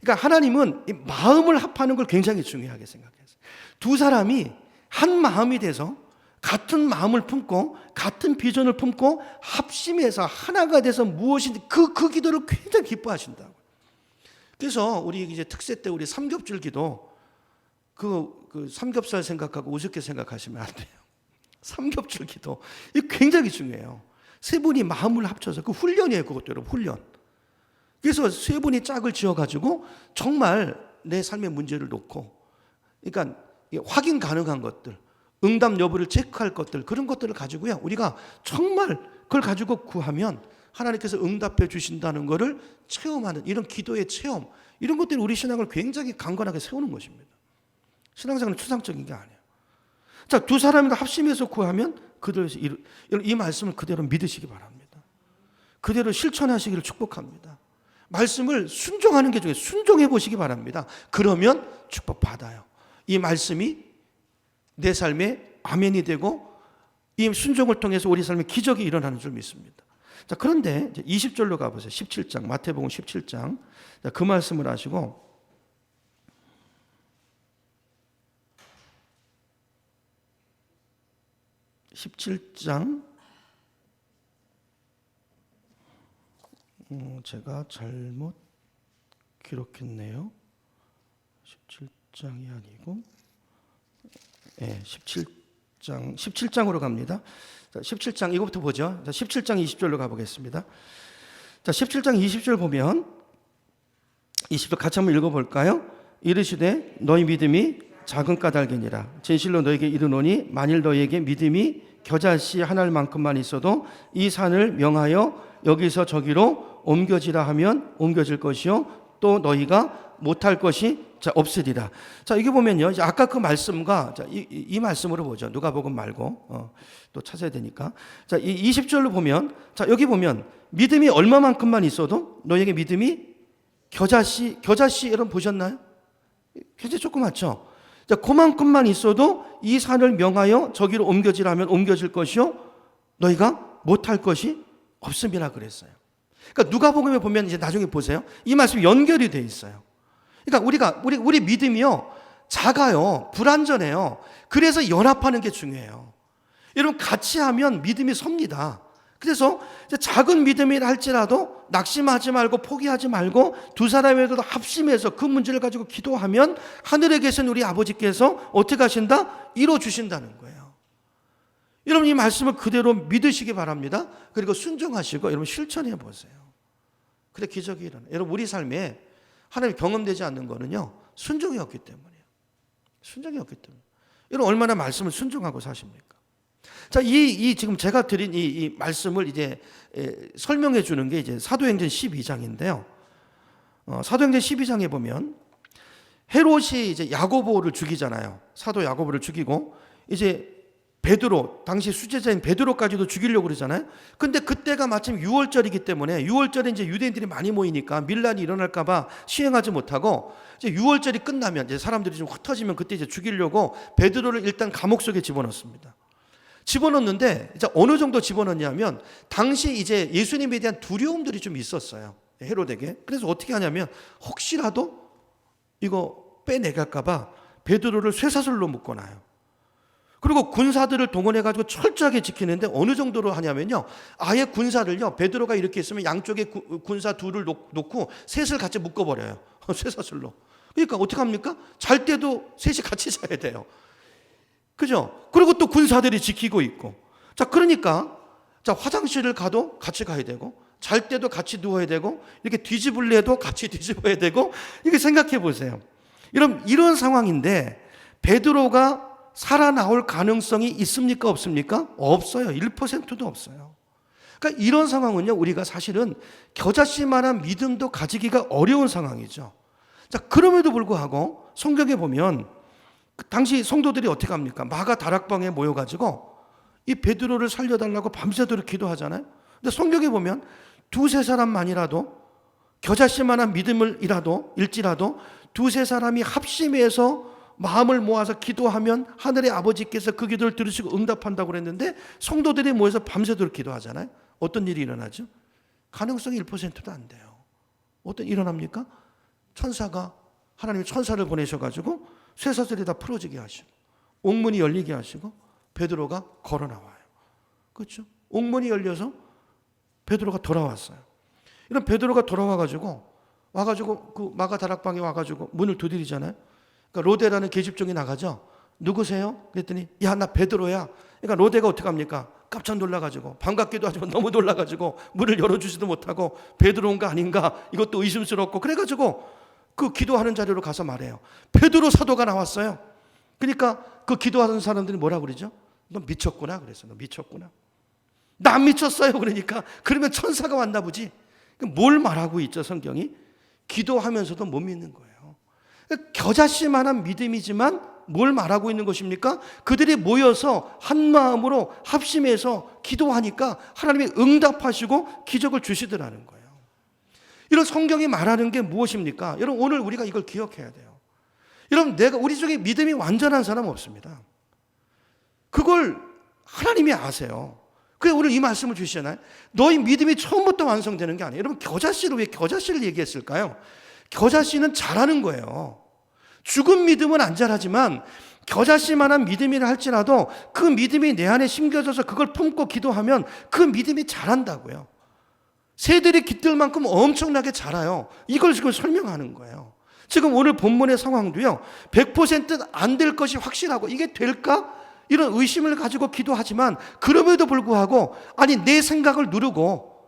그러니까 하나님은 이 마음을 합하는 걸 굉장히 중요하게 생각했어요. 2사람이 한 마음이 돼서 같은 마음을 품고 같은 비전을 품고 합심해서 하나가 돼서 무엇인지 그 기도를 굉장히 기뻐하신다고. 그래서 우리 이제 특세 때 우리 삼겹줄 기도 그 삼겹살 생각하고 우습게 생각하시면 안 돼요. 삼겹줄 기도 이 굉장히 중요해요. 세 분이 마음을 합쳐서 그 훈련이에요. 그것도 여러분 훈련. 그래서 세 분이 짝을 지어가지고 정말 내 삶의 문제를 놓고, 그러니까 확인 가능한 것들, 응답 여부를 체크할 것들, 그런 것들을 가지고요 우리가 정말 그걸 가지고 구하면 하나님께서 응답해 주신다는 것을 체험하는 이런 기도의 체험, 이런 것들이 우리 신앙을 굉장히 강건하게 세우는 것입니다. 신앙생활은 추상적인 게 아니에요. 자, 두 사람이 합심해서 구하면 그대로 이 말씀을 그대로 믿으시기 바랍니다. 그대로 실천하시기를 축복합니다. 말씀을 순종하는 게 중요해요. 순종해 보시기 바랍니다. 그러면 축복 받아요. 이 말씀이 내 삶에 아멘이 되고 이 순종을 통해서 우리 삶에 기적이 일어나는 줄 믿습니다. 자, 그런데 20절로 가보세요. 17장 마태복음 17장. 자, 그 말씀을 하시고 17장 제가 잘못 기록했네요. 17장이 아니고 17장으로 갑니다. 자, 17장 이거부터 보죠. 자, 17장 20절로 가보겠습니다. 자, 17장 20절 보면 20절 같이 한번 읽어볼까요? 이르시되 너희 믿음이 작은 까닭이니라. 진실로 너에게 이르노니 만일 너에게 믿음이 겨자씨 하나만큼만 있어도 이 산을 명하여 여기서 저기로 옮겨지라 하면 옮겨질 것이요 또 너희가 못할 것이 없으리라. 자, 이게 보면요 이제 아까 그 말씀과 이 말씀으로 보죠. 누가복음 말고 또 찾아야 되니까. 자, 이 20절로 보면, 자, 여기 보면 믿음이 얼마만큼만 있어도 너에게 믿음이 겨자씨 여러분 보셨나요? 굉장히 조그맣죠. 자, 그만큼만 있어도 이 산을 명하여 저기로 옮겨지라 하면 옮겨질 것이요 너희가 못할 것이 없음이라 그랬어요. 그러니까 누가복음에 보면 이제 나중에 보세요. 이 말씀이 연결이 돼 있어요. 그러니까 우리 믿음이요 작아요, 불완전해요. 그래서 연합하는 게 중요해요. 여러분 같이 하면 믿음이 섭니다. 그래서 작은 믿음이라 할지라도 낙심하지 말고 포기하지 말고 두 사람이라도 합심해서 그 문제를 가지고 기도하면 하늘에 계신 우리 아버지께서 어떻게 하신다? 이루어주신다는 거예요. 여러분 이 말씀을 그대로 믿으시기 바랍니다. 그리고 순종하시고 여러분 실천해 보세요. 그래 기적이 일어나요. 여러분 우리 삶에 하나님 경험되지 않는 거는요 순종이 없기 때문이에요. 순종이 없기 때문에. 여러분 얼마나 말씀을 순종하고 사십니까? 자, 이 지금 제가 드린 이 말씀을 이제 설명해 주는 게 이제 사도행전 12장인데요. 사도행전 12장에 보면 헤롯이 이제 야고보를 죽이잖아요. 사도 야고보를 죽이고 이제 베드로, 당시 수제자인 베드로까지도 죽이려고 그러잖아요. 근데 그때가 마침 6월절이기 때문에 6월절에 이제 유대인들이 많이 모이니까 밀란이 일어날까봐 시행하지 못하고 이제 6월절이 끝나면 이제 사람들이 좀 흩어지면 그때 이제 죽이려고 베드로를 일단 감옥 속에 집어넣습니다. 집어넣는데 이제 어느 정도 집어넣냐면 당시 이제 예수님에 대한 두려움들이 좀 있었어요. 헤롯에게. 그래서 어떻게 하냐면 혹시라도 이거 빼내갈까봐 베드로를 쇠사슬로 묶어놔요. 그리고 군사들을 동원해가지고 철저하게 지키는데 어느 정도로 하냐면요. 아예 군사를요. 베드로가 이렇게 있으면 양쪽에 군사 둘을 놓고 셋을 같이 묶어버려요. 쇠사슬로. 그러니까 어떻게 합니까? 잘 때도 셋이 같이 자야 돼요. 그죠? 그리고 또 군사들이 지키고 있고. 자, 그러니까 자, 화장실을 가도 같이 가야 되고 잘 때도 같이 누워야 되고 이렇게 뒤집을래도 같이 뒤집어야 되고 이렇게 생각해 보세요. 이런 상황인데 베드로가 살아나올 가능성이 있습니까? 없습니까? 없어요. 1%도 없어요. 그러니까 이런 상황은요, 우리가 사실은 겨자씨만한 믿음도 가지기가 어려운 상황이죠. 자, 그럼에도 불구하고 성경에 보면 당시 성도들이 어떻게 합니까? 마가 다락방에 모여가지고 이 베드로를 살려달라고 밤새도록 기도하잖아요. 근데 성경에 보면 두세 사람만이라도 겨자씨만한 믿음을 일지라도 두세 사람이 합심해서 마음을 모아서 기도하면 하늘의 아버지께서 그 기도를 들으시고 응답한다고 그랬는데 성도들이 모여서 밤새도록 기도하잖아요. 어떤 일이 일어나죠? 가능성이 1%도 안 돼요. 어떤 일어납니까? 하나님이 천사를 보내셔가지고 쇠사슬이 다 풀어지게 하시고 옥문이 열리게 하시고 베드로가 걸어 나와요. 그렇죠? 옥문이 열려서 베드로가 돌아왔어요. 이런 베드로가 돌아와가지고 와가지고 그 마가 다락방에 와가지고 문을 두드리잖아요. 그러니까 로데라는 계집종이 나가죠. 누구세요? 그랬더니 야, 나 베드로야. 그러니까 로데가 어떻게 합니까? 깜짝 놀라가지고 반갑기도 하지만 너무 놀라가지고 문을 열어주지도 못하고 베드로인가 아닌가 이것도 의심스럽고 그래가지고 그 기도하는 자리로 가서 말해요. 베드로 사도가 나왔어요. 그러니까 그 기도하는 사람들이 뭐라 그러죠? 너 미쳤구나. 그래서 너 미쳤구나. 나 안 미쳤어요. 그러니까 그러면 천사가 왔나 보지. 뭘 말하고 있죠, 성경이? 기도하면서도 못 믿는 거예요. 겨자씨만한 믿음이지만 뭘 말하고 있는 것입니까? 그들이 모여서 한 마음으로 합심해서 기도하니까 하나님이 응답하시고 기적을 주시더라는 거예요. 이런 성경이 말하는 게 무엇입니까? 여러분, 오늘 우리가 이걸 기억해야 돼요. 여러분, 우리 중에 믿음이 완전한 사람 없습니다. 그걸 하나님이 아세요. 그래서 오늘 이 말씀을 주시잖아요. 너희 믿음이 처음부터 완성되는 게 아니에요. 여러분, 겨자씨를 왜 겨자씨를 얘기했을까요? 겨자씨는 자라는 거예요. 죽은 믿음은 안 자라지만 겨자씨만한 믿음이라 할지라도 그 믿음이 내 안에 심겨져서 그걸 품고 기도하면 그 믿음이 자란다고요. 새들이 깃들 만큼 엄청나게 자라요. 이걸 지금 설명하는 거예요. 지금 오늘 본문의 상황도요, 100% 안 될 것이 확실하고 이게 될까? 이런 의심을 가지고 기도하지만 그럼에도 불구하고 아니 내 생각을 누르고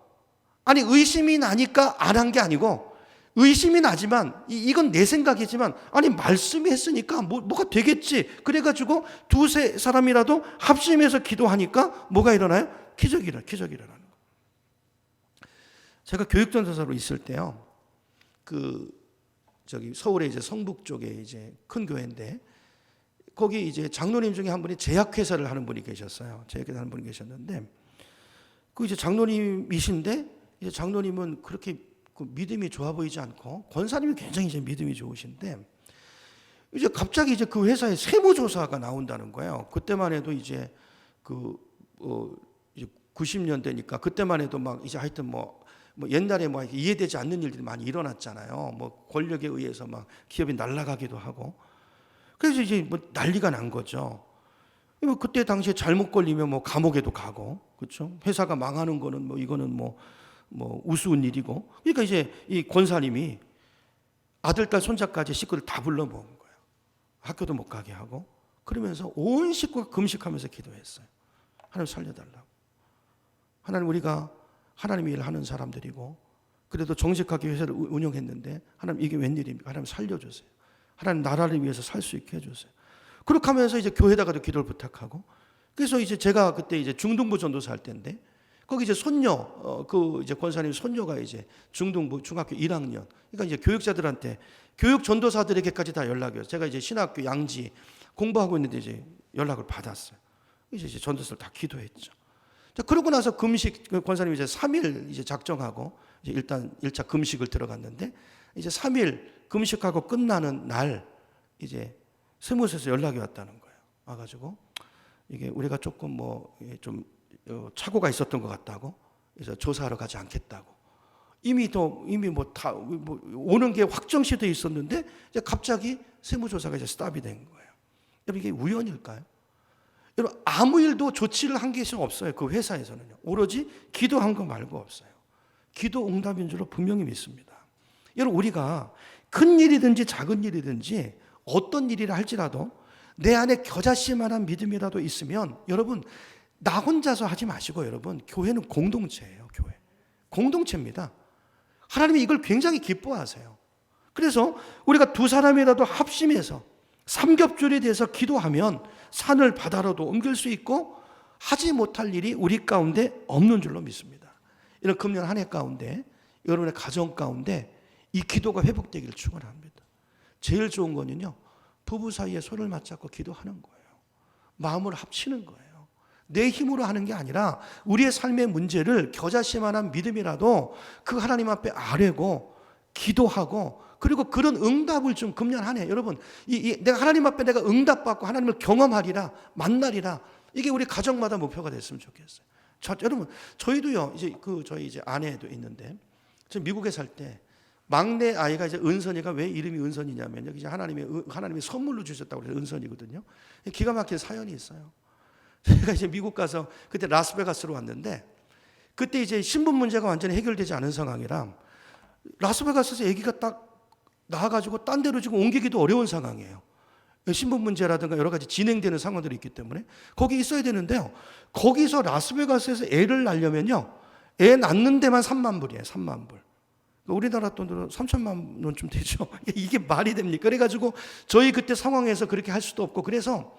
아니 의심이 나니까 안 한 게 아니고 의심이 나지만 이건 내 생각이지만 아니 말씀이 했으니까 뭐가 되겠지. 그래가지고 두세 사람이라도 합심해서 기도하니까 뭐가 일어나요? 기적이 일어나는 거예요. 제가 교육전도사로 있을 때요, 서울에 이제 성북 쪽에 이제 큰 교회인데 거기 이제 장로님 중에 한 분이 제약회사를 하는 분이 계셨어요. 제약회사 하는 분이 계셨는데 그 이제 장로님이신데 이제 장로님은 그렇게 그 믿음이 좋아 보이지 않고 권사님이 굉장히 이제 믿음이 좋으신데 이제 갑자기 이제 그 회사에 세무조사가 나온다는 거예요. 그때만 해도 이제 이제 90년대니까 그때만 해도 막 이제 하여튼 뭐 옛날에 뭐 이해되지 않는 일들이 많이 일어났잖아요. 뭐 권력에 의해서 막 기업이 날아가기도 하고. 그래서 이제 뭐 난리가 난 거죠. 뭐 그때 당시에 잘못 걸리면 뭐 감옥에도 가고, 그렇죠? 회사가 망하는 거는 뭐 이거는 뭐 우스운 일이고. 그러니까 이제 이 권사님이 아들, 딸, 손자까지 식구를 다 불러 모은 거예요. 학교도 못 가게 하고. 그러면서 온 식구가 금식하면서 기도했어요. 하나님 살려달라고. 하나님, 우리가 하나님의 일을 하는 사람들이고 그래도 정직하게 회사를 운영했는데 하나님 이게 웬일입니까? 하나님 살려주세요. 하나님 나라를 위해서 살 수 있게 해주세요. 그렇게 하면서 이제 교회에다가도 기도를 부탁하고, 그래서 이제 제가 그때 이제 중등부 전도사 할 때인데 거기 이제 이제 권사님 손녀가 이제 중등부 중학교 1학년, 그러니까 이제 교육자들한테 교육 전도사들에게까지 다 연락이 와서 제가 이제 신학교 양지 공부하고 있는데 이제 연락을 받았어요. 이제 전도사를 다 기도했죠. 자, 그러고 나서 금식 권사님이 이제 3일 이제 작정하고 이제 일단 1차 금식을 들어갔는데 이제 3일 금식하고 끝나는 날 이제 세무서에서 연락이 왔다는 거예요. 와가지고 이게 우리가 조금 좀 착오가 있었던 것 같다고, 그래서 조사하러 가지 않겠다고. 이미 다 오는 게 확정시돼 있었는데 이제 갑자기 세무조사가 이제 스탑이 된 거예요. 여러분, 이게 우연일까요? 여러분, 아무 일도 조치를 한 게 없어요. 그 회사에서는요. 오로지 기도한 거 말고 없어요. 기도 응답인 줄로 분명히 믿습니다. 여러분, 우리가 큰 일이든지 작은 일이든지 어떤 일이라 할지라도 내 안에 겨자씨만한 믿음이라도 있으면 여러분, 나 혼자서 하지 마시고 여러분, 교회는 공동체예요. 교회 공동체입니다. 하나님이 이걸 굉장히 기뻐하세요. 그래서 우리가 두 사람이라도 합심해서 삼겹줄이 돼서 기도하면 산을 바다로도 옮길 수 있고 하지 못할 일이 우리 가운데 없는 줄로 믿습니다. 이런 금년 한 해 가운데 여러분의 가정 가운데 이 기도가 회복되기를 축원합니다. 제일 좋은 거는요, 부부 사이에 손을 맞잡고 기도하는 거예요. 마음을 합치는 거예요. 내 힘으로 하는 게 아니라 우리의 삶의 문제를 겨자씨만한 믿음이라도 그 하나님 앞에 아뢰고 기도하고, 그리고 그런 응답을 좀 금년 한 해 여러분, 내가 하나님 앞에 내가 응답받고 하나님을 경험하리라, 만나리라, 이게 우리 가정마다 목표가 됐으면 좋겠어요. 여러분, 저희도요, 저희 이제 아내도 있는데, 저 미국에 살 때 막내 아이가 이제 은선이가 왜 이름이 은선이냐면 여기 이제 하나님이 선물로 주셨다고 해서 은선이거든요. 기가 막힌 사연이 있어요. 제가 이제 미국 가서 그때 라스베가스로 왔는데 그때 이제 신분 문제가 완전히 해결되지 않은 상황이라 라스베가스에서 아기가 딱 나와가지고 딴 데로 지금 옮기기도 어려운 상황이에요. 신분 문제라든가 여러 가지 진행되는 상황들이 있기 때문에 거기 있어야 되는데요. 거기서 라스베가스에서 애를 낳으려면요, 애 낳는 데만 3만 불이에요. 3만 불. 우리나라 돈으로 3천만 원쯤 되죠. 이게 말이 됩니까? 그래가지고 저희 그때 상황에서 그렇게 할 수도 없고, 그래서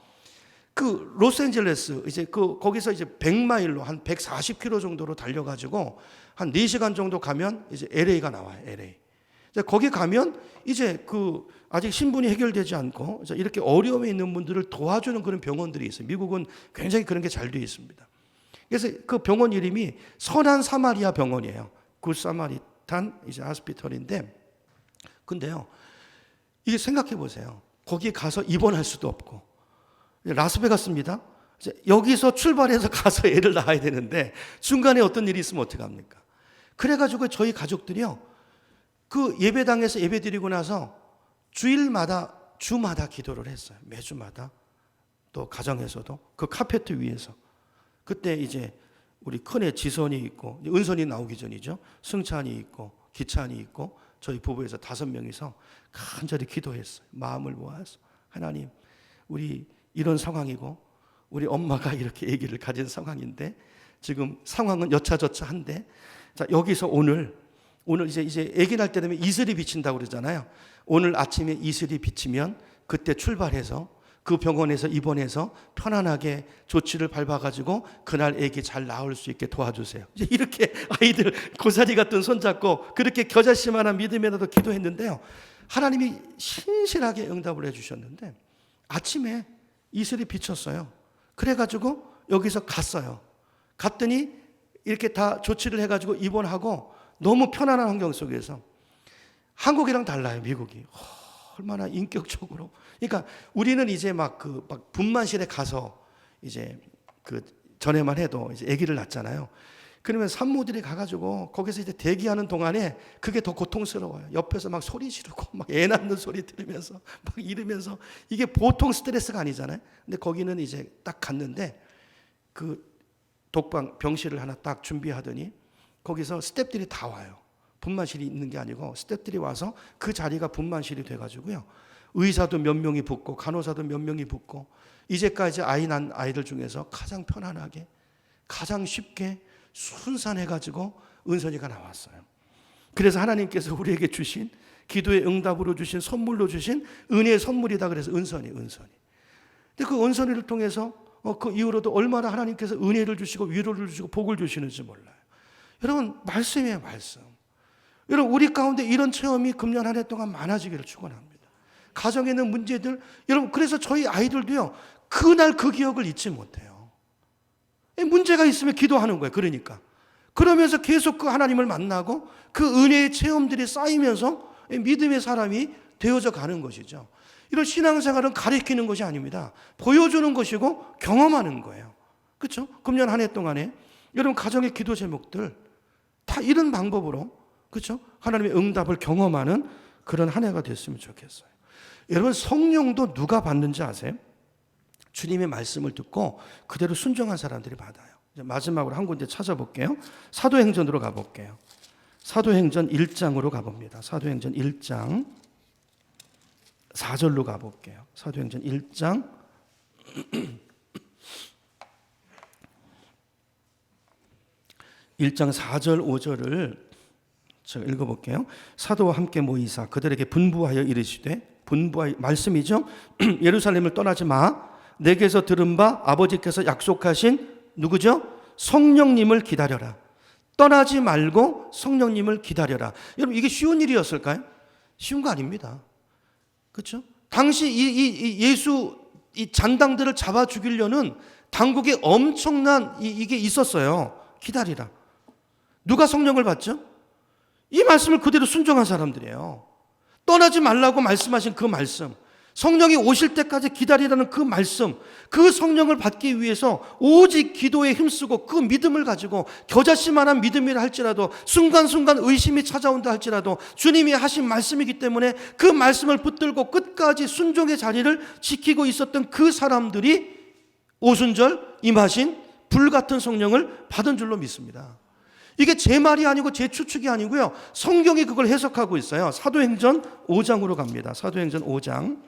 그 로스앤젤레스 이제 거기서 이제 100마일로 한 140km 정도로 달려가지고 한 4시간 정도 가면 이제 LA가 나와요. LA. 거기 가면 이제 아직 신분이 해결되지 않고 이렇게 어려움에 있는 분들을 도와주는 그런 병원들이 있어요. 미국은 굉장히 그런 게 잘 되어 있습니다. 그래서 그 병원 이름이 선한 사마리아 병원이에요. 굿 사마리탄 이제 하스피털인데, 근데요, 이게 생각해 보세요. 거기 가서 입원할 수도 없고, 라스베가스입니다. 여기서 출발해서 가서 애를 낳아야 되는데 중간에 어떤 일이 있으면 어떡합니까? 그래가지고 저희 가족들이요, 그 예배당에서 예배 드리고 나서 주마다 기도를 했어요. 매주마다. 또 가정에서도 그 카페트 위에서. 그때 이제 우리 큰애 지선이 있고, 은선이 나오기 전이죠. 승찬이 있고 기찬이 있고 저희 부부에서 5명이서 간절히 기도했어요. 마음을 모아서, 하나님, 우리 이런 상황이고 우리 엄마가 이렇게 아기를 가진 상황인데 지금 상황은 여차저차한데, 자, 여기서 오늘 이제 아기 날 때 되면 이슬이 비친다고 그러잖아요. 오늘 아침에 이슬이 비치면 그때 출발해서 그 병원에서 입원해서 편안하게 조치를 밟아가지고 그날 아기 잘 나올 수 있게 도와주세요. 이제 이렇게 아이들 고사리 같은 손잡고 그렇게 겨자씨만한 믿음이라도 기도했는데요, 하나님이 신실하게 응답을 해주셨는데 아침에 이슬이 비쳤어요. 그래가지고 여기서 갔어요. 갔더니 이렇게 다 조치를 해가지고 입원하고 너무 편안한 환경 속에서, 한국이랑 달라요. 미국이 얼마나 인격적으로. 그러니까 우리는 이제 막 분만실에 가서 이제 전에만 해도 이제 아기를 낳잖아요. 그러면 산모들이 가가지고 거기서 이제 대기하는 동안에 그게 더 고통스러워요. 옆에서 막 소리 지르고 막 애 낳는 소리 들으면서 막 이러면서, 이게 보통 스트레스가 아니잖아요. 근데 거기는 이제 딱 갔는데 그 독방 병실을 하나 딱 준비하더니 거기서 스태프들이 다 와요. 분만실이 있는 게 아니고 스태프들이 와서 그 자리가 분만실이 돼가지고요, 의사도 몇 명이 붙고 간호사도 몇 명이 붙고, 이제까지 아이 낳은 아이들 중에서 가장 편안하게, 가장 쉽게 순산해가지고 은선이가 나왔어요. 그래서 하나님께서 우리에게 주신, 기도의 응답으로 주신, 선물로 주신 은혜의 선물이다. 그래서 은선이. 근데 그 은선이를 통해서 그 이후로도 얼마나 하나님께서 은혜를 주시고 위로를 주시고 복을 주시는지 몰라요. 여러분, 말씀이에요, 말씀. 여러분, 우리 가운데 이런 체험이 금년 한 해 동안 많아지기를 축원합니다. 가정에 있는 문제들, 여러분, 그래서 저희 아이들도요, 그날 그 기억을 잊지 못해요. 문제가 있으면 기도하는 거예요. 그러면서 계속 그 하나님을 만나고 그 은혜의 체험들이 쌓이면서 믿음의 사람이 되어져 가는 것이죠. 이런 신앙생활은 가르치는 것이 아닙니다. 보여주는 것이고 경험하는 거예요. 그렇죠? 금년 한 해 동안에 여러분 가정의 기도 제목들 다 이런 방법으로, 그렇죠? 하나님의 응답을 경험하는 그런 한 해가 됐으면 좋겠어요. 여러분, 성령도 누가 받는지 아세요? 주님의 말씀을 듣고 그대로 순종한 사람들이 받아요. 이제 마지막으로 한 군데 찾아볼게요. 사도행전으로 가볼게요. 사도행전 1장으로 가봅니다. 사도행전 1장 4절로 가볼게요. 사도행전 1장 1장 4절 5절을 제가 읽어볼게요. 사도와 함께 모이사 그들에게 분부하여 이르시되, 분부하여 말씀이죠. 예루살렘을 떠나지 마. 내게서 들은 바 아버지께서 약속하신 누구죠? 성령님을 기다려라. 떠나지 말고 성령님을 기다려라. 여러분, 이게 쉬운 일이었을까요? 쉬운 거 아닙니다. 그렇죠? 당시 예수 잔당들을 잡아 죽이려는 당국에 엄청난 이게 있었어요. 기다리라. 누가 성령을 받죠? 이 말씀을 그대로 순종한 사람들이에요. 떠나지 말라고 말씀하신 그 말씀, 성령이 오실 때까지 기다리라는 그 말씀, 그 성령을 받기 위해서 오직 기도에 힘쓰고 그 믿음을 가지고, 겨자씨만한 믿음이라 할지라도 순간순간 의심이 찾아온다 할지라도 주님이 하신 말씀이기 때문에 그 말씀을 붙들고 끝까지 순종의 자리를 지키고 있었던 그 사람들이 오순절 임하신 불같은 성령을 받은 줄로 믿습니다. 이게 제 말이 아니고 제 추측이 아니고요. 성경이 그걸 해석하고 있어요. 사도행전 5장으로 갑니다. 사도행전 5장.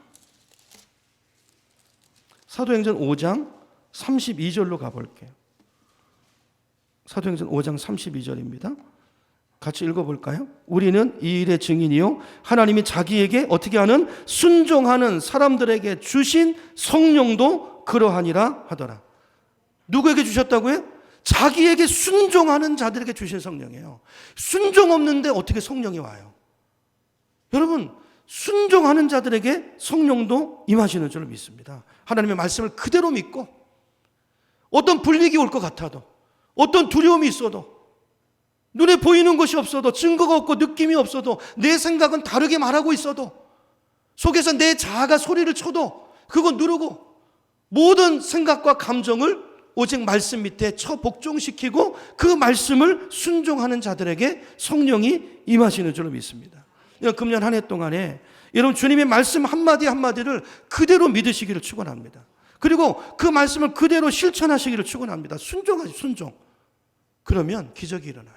사도행전 5장 32절로 가볼게요. 사도행전 5장 32절입니다. 같이 읽어볼까요? 우리는 이 일의 증인이요 하나님이 자기에게 어떻게 하는 순종하는 사람들에게 주신 성령도 그러하니라 하더라. 누구에게 주셨다고요? 자기에게 순종하는 자들에게 주신 성령이에요. 순종 없는데 어떻게 성령이 와요? 여러분, 순종하는 자들에게 성령도 임하시는 줄 믿습니다. 하나님의 말씀을 그대로 믿고 어떤 불이익이 올 것 같아도 어떤 두려움이 있어도 눈에 보이는 것이 없어도 증거가 없고 느낌이 없어도 내 생각은 다르게 말하고 있어도 속에서 내 자아가 소리를 쳐도 그거 누르고 모든 생각과 감정을 오직 말씀 밑에 처복종시키고 그 말씀을 순종하는 자들에게 성령이 임하시는 줄로 믿습니다. 금년 한 해 동안에 여러분 주님의 말씀 한마디 한마디를 그대로 믿으시기를 축원합니다. 그리고 그 말씀을 그대로 실천하시기를 축원합니다. 순종하시 순종. 그러면 기적이 일어나요.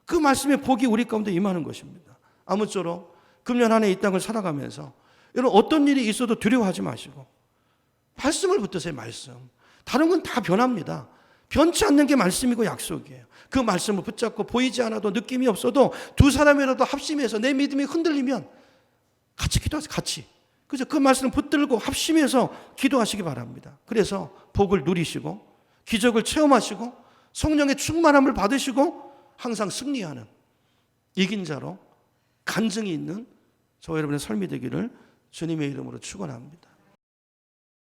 그 말씀의 복이 우리 가운데 임하는 것입니다. 아무쪼록 금년 한 해 이 땅을 살아가면서 여러분 어떤 일이 있어도 두려워하지 마시고 말씀을 붙드세요. 말씀. 다른 건 다 변합니다. 변치 않는 게 말씀이고 약속이에요. 그 말씀을 붙잡고 보이지 않아도 느낌이 없어도 두 사람이라도 합심해서 내 믿음이 흔들리면 같이 기도하세요. 같이. 그래서 그 말씀을 붙들고 합심해서 기도하시기 바랍니다. 그래서 복을 누리시고 기적을 체험하시고 성령의 충만함을 받으시고 항상 승리하는 이긴 자로 간증이 있는 저와 여러분의 삶이 되기를 주님의 이름으로 축원합니다.